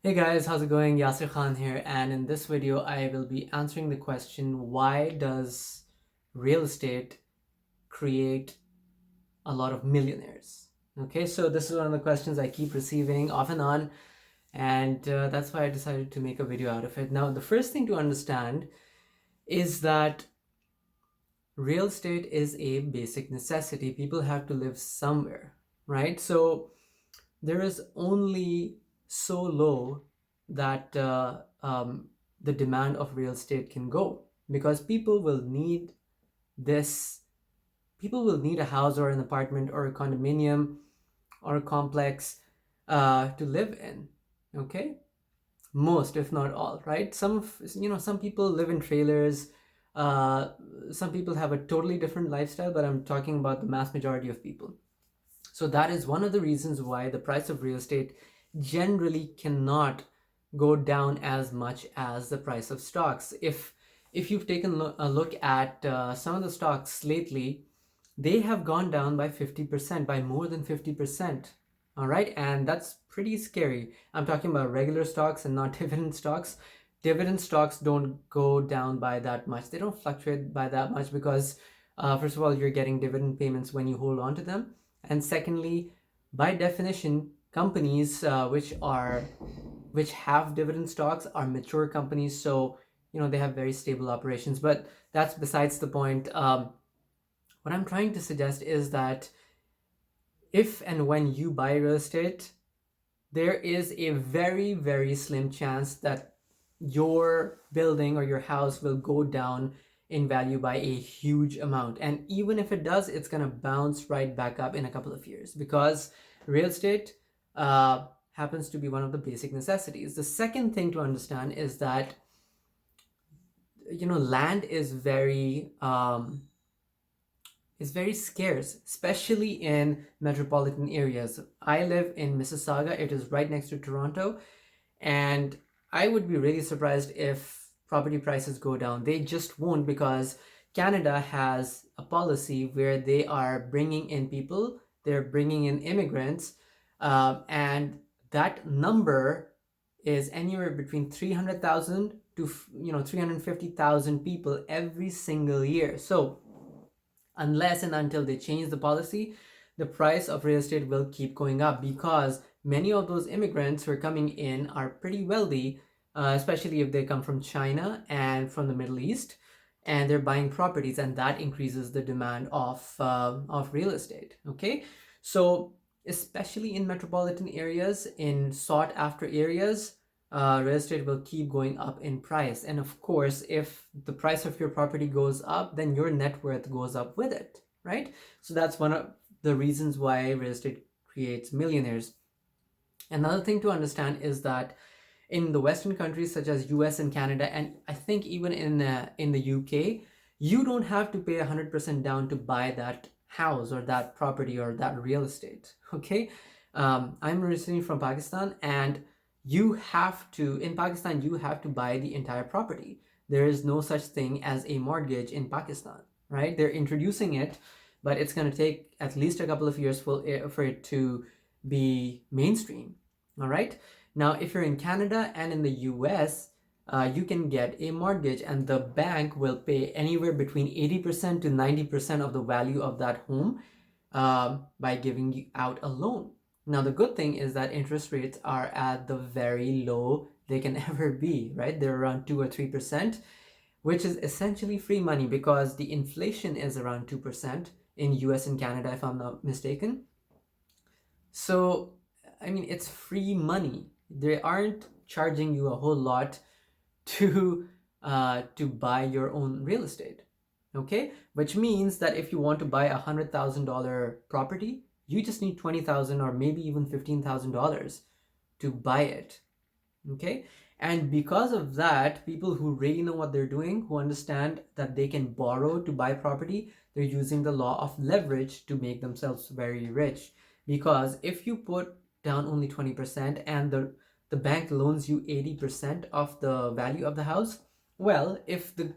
Hey guys, how's it going? Yasir Khan here, and in this video I will be answering the question, why does real estate create a lot of millionaires? Okay, so this is one of the questions I keep receiving off and on, and that's why I decided to make a video out of it. Now, the first thing to understand is that real estate is a basic necessity. People have to live somewhere, right? So there is only so low that the demand of real estate can go, because this people will need a house or an apartment or a condominium or a complex to live in. Okay, most if not all, right? Some people live in trailers. uh, some people have a totally different lifestyle, but I'm talking about the mass majority of people. So that is one of the reasons why the price of real estate generally cannot go down as much as the price of stocks. If you've taken a look at some of the stocks lately, they have gone down by 50%, by more than 50%. All right, and that's pretty scary. I'm talking about regular stocks and not dividend stocks. Dividend stocks don't go down by that much. They don't fluctuate by that much because, first of all, you're getting dividend payments when you hold on to them, and secondly, by definition, companies which have dividend stocks are mature companies, so they have very stable operations. But that's besides the point. What I'm trying to suggest is that if and when you buy real estate, there is a very, very slim chance that your building or your house will go down in value by a huge amount. And even if it does, it's going to bounce right back up in a couple of years, because real estate happens to be one of the basic necessities. The second thing to understand is that land is very scarce, especially in metropolitan areas. I live in Mississauga. It is right next to Toronto, and I would be really surprised if property prices go down. They just won't, because Canada has a policy where they are bringing in people, they're bringing in immigrants, and that number is anywhere between 300,000 to 350,000 people every single year. So unless and until they change the policy, the price of real estate will keep going up, because many of those immigrants who are coming in are pretty wealthy, especially if they come from China and from the Middle East, and they're buying properties, and that increases the demand of real estate. Okay, so especially in metropolitan areas, in sought after areas, real estate will keep going up in price. And of course, if the price of your property goes up, then your net worth goes up with it, right? So that's one of the reasons why real estate creates millionaires. Another thing to understand is that in the Western countries such as US and Canada, and I think even in the UK, you don't have to pay 100% down to buy that house or that property or that real estate. Okay, I'm originally from Pakistan, and in Pakistan, you have to buy the entire property. There is no such thing as a mortgage in Pakistan, right? They're introducing it, but it's going to take at least a couple of years for it to be mainstream. All right. Now, if you're in Canada and in the US, you can get a mortgage, and the bank will pay anywhere between 80% to 90% of the value of that home by giving you out a loan. Now, the good thing is that interest rates are at the very low they can ever be, right? They're around 2 or 3%, which is essentially free money, because the inflation is around 2% in US and Canada, if I'm not mistaken. So, I mean, it's free money. They aren't charging you a whole lot to buy your own real estate. Okay, which means that if you want to buy $100,000 property, you just need $20,000 or maybe even $15,000 to buy it. Okay, and because of that, people who really know what they're doing, who understand that they can borrow to buy property, they're using the law of leverage to make themselves very rich. Because if you put down only 20% and the bank loans you 80% of the value of the house, well, if the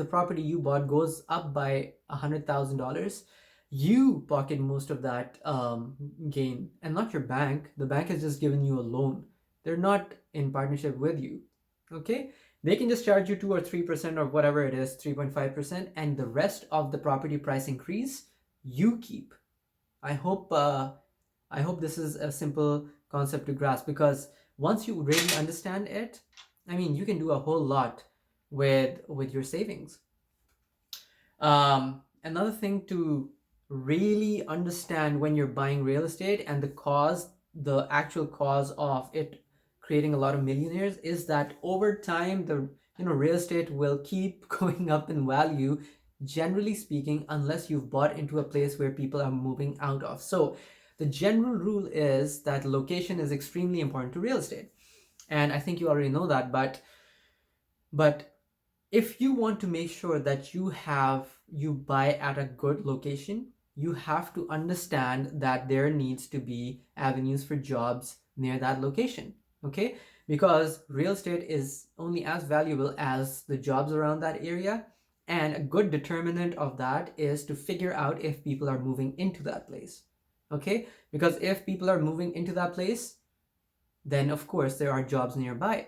property you bought goes up by $100,000, you pocket most of that gain, and not your bank. The bank has just given you a loan. They're not in partnership with you. Okay, they can just charge you 2 or 3% or whatever it is, 3.5%, and the rest of the property price increase you keep. I hope this is a simple concept to grasp, because once you really understand it, I mean, you can do a whole lot with your savings. Another thing to really understand when you're buying real estate, and the actual cause of it creating a lot of millionaires, is that over time the real estate will keep going up in value, generally speaking, unless you've bought into a place where people are moving out of. So the general rule is that location is extremely important to real estate, and I think you already know that, but if you want to make sure that you buy at a good location, you have to understand that there needs to be avenues for jobs near that location. Okay, because real estate is only as valuable as the jobs around that area, and a good determinant of that is to figure out if people are moving into that place. Okay, because if people are moving into that place, then of course there are jobs nearby.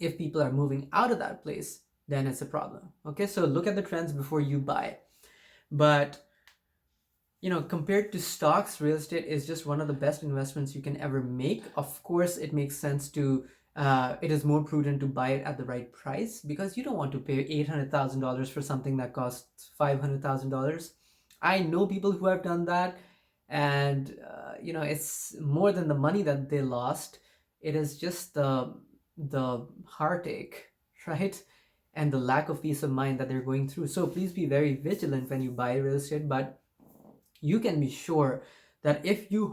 If people are moving out of that place, then it's a problem. Okay, so look at the trends before you buy. But compared to stocks, real estate is just one of the best investments you can ever make. Of course, it makes sense to it is more prudent to buy it at the right price, because you don't want to pay $800,000 for something that costs $500,000. I know people who have done that, and it's more than the money that they lost. It is just the heartache, right? And the lack of peace of mind that they're going through. So please be very vigilant when you buy real estate, but you can be sure that if you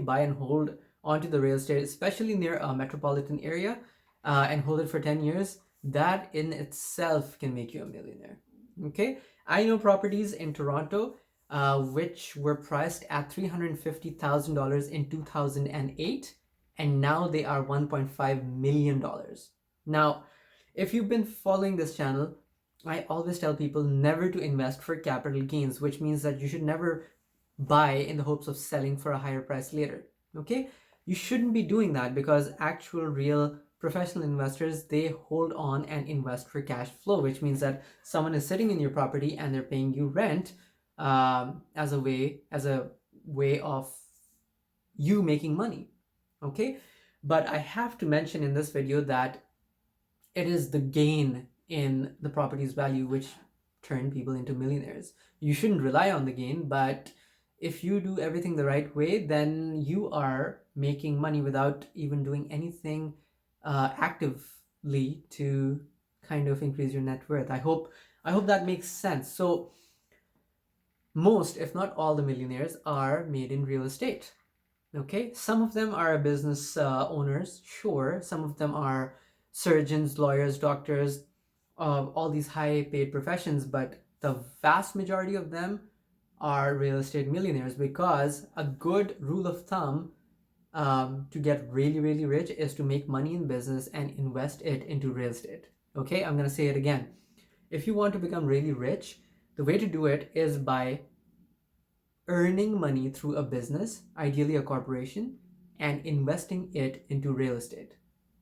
buy and hold onto the real estate, especially near a metropolitan area, and hold it for 10 years, that in itself can make you a millionaire. Okay, I know properties in Toronto which were priced at $350,000 in 2008, and now they are $1.5 million. Now, if you've been following this channel, I always tell people never to invest for capital gains, which means that you should never buy in the hopes of selling for a higher price later. Okay, you shouldn't be doing that, because actual real professional investors, they hold on and invest for cash flow, which means that someone is sitting in your property and they're paying you rent as a way of you making money. Okay, but I have to mention in this video that it is the gain in the property's value which turn people into millionaires. You shouldn't rely on the gain, but if you do everything the right way, then you are making money without even doing anything actively to kind of increase your net worth. I hope that makes sense. So most, if not all, the millionaires are made in real estate. Okay, some of them are business owners, sure. Some of them are surgeons, lawyers, doctors, all these high paid professions, but the vast majority of them are real estate millionaires, because a good rule of thumb to get really, really rich is to make money in business and invest it into real estate. Okay, I'm gonna say it again. If you want to become really rich, the way to do it is by earning money through a business, ideally a corporation, and investing it into real estate.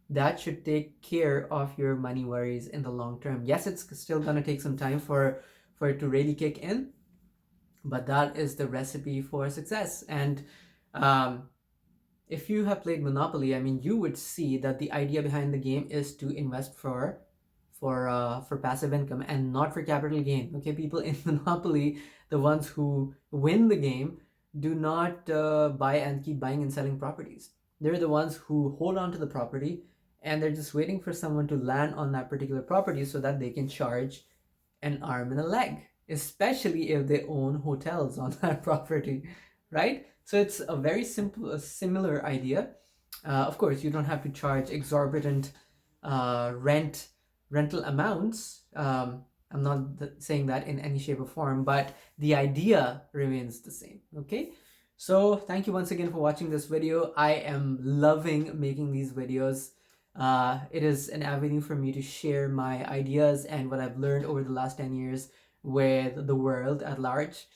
That should take care of your money worries in the long term. Yes, it's still gonna take some time for it to really kick in, but that is the recipe for success. And if you have played Monopoly, I mean, you would see that the idea behind the game is to invest for passive income and not for capital gain. Okay, people in Monopoly, the ones who win the game, do not buy and keep buying and selling properties. They're the ones who hold on to the property, and they're just waiting for someone to land on that particular property so that they can charge an arm and a leg, especially if they own hotels on that property, right? So it's a very similar idea. Of course, you don't have to charge exorbitant rental amounts. I'm not saying that in any shape or form, but the idea remains the same. Okay, so thank you once again for watching this video. I am loving making these videos. It is an avenue for me to share my ideas and what I've learned over the last 10 years with the world at large.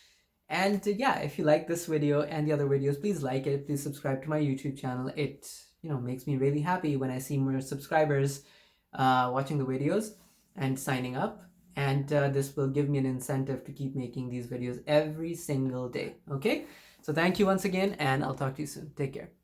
And yeah, if you like this video and the other videos, please like it. Please subscribe to my YouTube channel. It makes me really happy when I see more subscribers watching the videos and signing up. And this will give me an incentive to keep making these videos every single day. Okay, so thank you once again, and I'll talk to you soon. Take care.